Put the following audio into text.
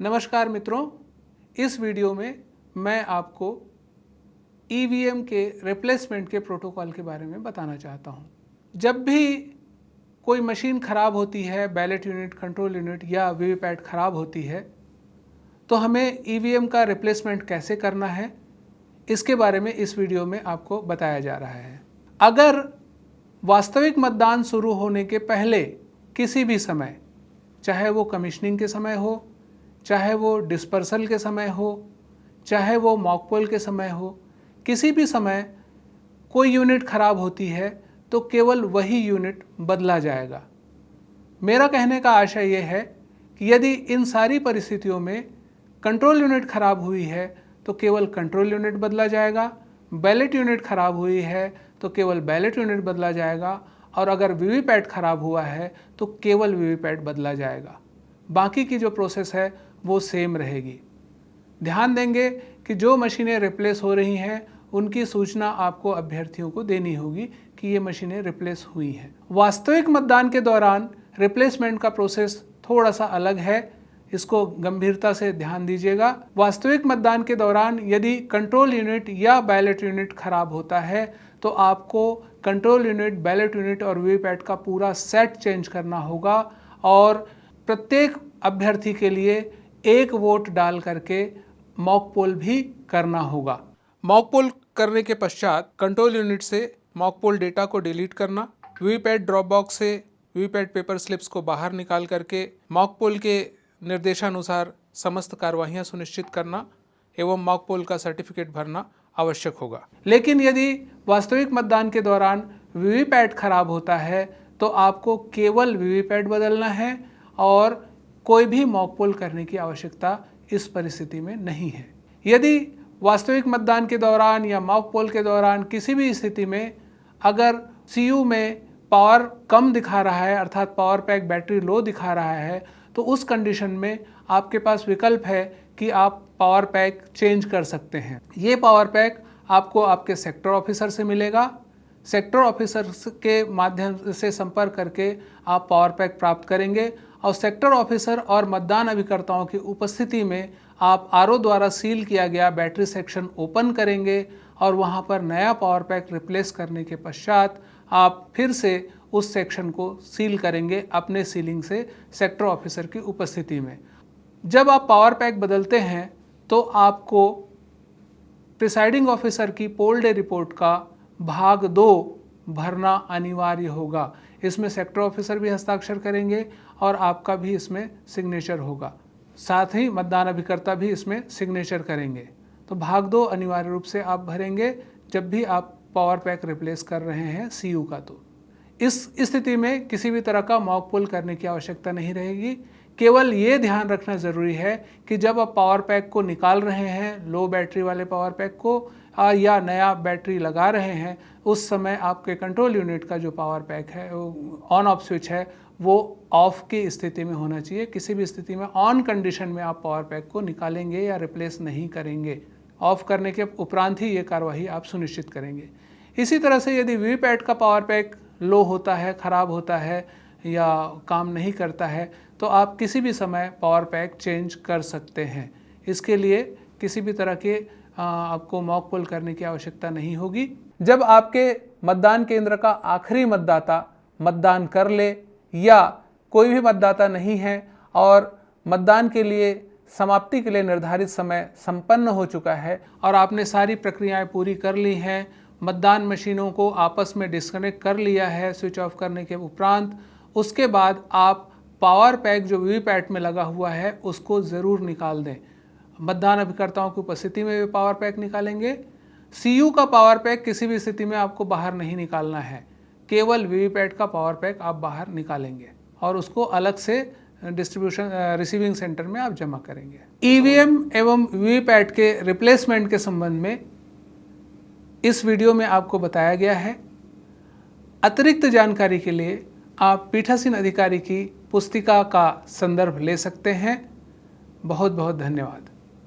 नमस्कार मित्रों, इस वीडियो में मैं आपको ईवीएम के रिप्लेसमेंट के प्रोटोकॉल के बारे में बताना चाहता हूं। जब भी कोई मशीन ख़राब होती है, बैलेट यूनिट, कंट्रोल यूनिट या वीवीपैट ख़राब होती है, तो हमें ईवीएम का रिप्लेसमेंट कैसे करना है, इसके बारे में इस वीडियो में आपको बताया जा रहा है। अगर वास्तविक मतदान शुरू होने के पहले किसी भी समय, चाहे वो कमीशनिंग के समय हो, चाहे वो डिस्पर्सल के समय हो, चाहे वो मॉक पोल के समय हो, किसी भी समय कोई यूनिट ख़राब होती है तो केवल वही यूनिट बदला जाएगा। मेरा कहने का आशय ये है कि यदि इन सारी परिस्थितियों में कंट्रोल यूनिट ख़राब हुई है तो केवल कंट्रोल यूनिट बदला जाएगा, बैलेट यूनिट ख़राब हुई है तो केवल बैलेट यूनिट बदला जाएगा, और अगर वीवीपैट ख़राब हुआ है तो केवल वीवीपैट बदला जाएगा। बाकी की जो प्रोसेस है वो सेम रहेगी। ध्यान देंगे कि जो मशीनें रिप्लेस हो रही हैं उनकी सूचना आपको अभ्यर्थियों को देनी होगी कि ये मशीनें रिप्लेस हुई हैं। वास्तविक मतदान के दौरान रिप्लेसमेंट का प्रोसेस थोड़ा सा अलग है, इसको गंभीरता से ध्यान दीजिएगा। वास्तविक मतदान के दौरान यदि कंट्रोल यूनिट या बैलेट यूनिट खराब होता है तो आपको कंट्रोल यूनिट, बैलेट यूनिट और वीवीपैट का पूरा सेट चेंज करना होगा और प्रत्येक अभ्यर्थी के लिए एक वोट डाल करके मॉक पोल भी करना होगा। मॉक पोल करने के पश्चात कंट्रोल यूनिट से मॉक पोल डेटा को डिलीट करना, वीवीपैट ड्रॉप बॉक्स से वीवीपैट पेपर स्लिप्स को बाहर निकाल करके मॉक पोल के निर्देशानुसार समस्त कार्यवाहियां सुनिश्चित करना एवं मॉक पोल का सर्टिफिकेट भरना आवश्यक होगा। लेकिन यदि वास्तविक मतदान के दौरान वीवीपैट खराब होता है तो आपको केवल वीवीपैट बदलना है और कोई भी मॉक पोल करने की आवश्यकता इस परिस्थिति में नहीं है। यदि वास्तविक मतदान के दौरान या मॉक पोल के दौरान किसी भी स्थिति में अगर सीयू में पावर कम दिखा रहा है, अर्थात पावर पैक बैटरी लो दिखा रहा है, तो उस कंडीशन में आपके पास विकल्प है कि आप पावर पैक चेंज कर सकते हैं। ये पावर पैक आपको आपके सेक्टर ऑफिसर से मिलेगा। सेक्टर ऑफिसर के माध्यम से संपर्क करके आप पावर पैक प्राप्त करेंगे और सेक्टर ऑफिसर और मतदान अभिकर्ताओं की उपस्थिति में आप आरओ द्वारा सील किया गया बैटरी सेक्शन ओपन करेंगे और वहां पर नया पावर पैक रिप्लेस करने के पश्चात आप फिर से उस सेक्शन को सील करेंगे अपने सीलिंग से सेक्टर ऑफिसर की उपस्थिति में। जब आप पावर पैक बदलते हैं तो आपको प्रिसाइडिंग ऑफिसर की पोल डे रिपोर्ट का भाग 2 भरना अनिवार्य होगा। इसमें सेक्टर ऑफिसर भी हस्ताक्षर करेंगे और आपका भी इसमें सिग्नेचर होगा, साथ ही मतदान अभिकर्ता भी इसमें सिग्नेचर करेंगे। तो भाग 2 अनिवार्य रूप से आप भरेंगे जब भी आप पावर पैक रिप्लेस कर रहे हैं सीयू का। तो इस स्थिति में किसी भी तरह का मॉक पोल करने की आवश्यकता नहीं रहेगी। केवल ये ध्यान रखना ज़रूरी है कि जब आप पावर पैक को निकाल रहे हैं, लो बैटरी वाले पावर पैक को या नया बैटरी लगा रहे हैं, उस समय आपके कंट्रोल यूनिट का जो पावर पैक है, ऑन ऑफ स्विच है, वो ऑफ की स्थिति में होना चाहिए। किसी भी स्थिति में ऑन कंडीशन में आप पावर पैक को निकालेंगे या रिप्लेस नहीं करेंगे। ऑफ करने के उपरांत ही ये कार्यवाही आप सुनिश्चित करेंगे। इसी तरह से यदि वीवीपैट का पावर पैक लो होता है, ख़राब होता है या काम नहीं करता है तो आप किसी भी समय पावर पैक चेंज कर सकते हैं। इसके लिए किसी भी तरह के आपको मॉक पोल करने की आवश्यकता नहीं होगी। जब आपके मतदान केंद्र का आखिरी मतदाता मतदान कर ले या कोई भी मतदाता नहीं है और मतदान के लिए समाप्ति के लिए निर्धारित समय संपन्न हो चुका है और आपने सारी प्रक्रियाएं पूरी कर ली हैं, मतदान मशीनों को आपस में डिस्कनेक्ट कर लिया है स्विच ऑफ करने के उपरांत, उसके बाद आप पावर पैक जो वीवीपैट में लगा हुआ है उसको ज़रूर निकाल दें। मतदान अभिकर्ताओं की उपस्थिति में भी पावर पैक निकालेंगे। सीयू का पावर पैक किसी भी स्थिति में आपको बाहर नहीं निकालना है, केवल वीवीपैट का पावर पैक आप बाहर निकालेंगे और उसको अलग से डिस्ट्रीब्यूशन रिसीविंग सेंटर में आप जमा करेंगे। ईवीएम एवं वीवीपैट के रिप्लेसमेंट के संबंध में इस वीडियो में आपको बताया गया है। अतिरिक्त जानकारी के लिए आप पीठासीन अधिकारी की पुस्तिका का संदर्भ ले सकते हैं। बहुत बहुत धन्यवाद।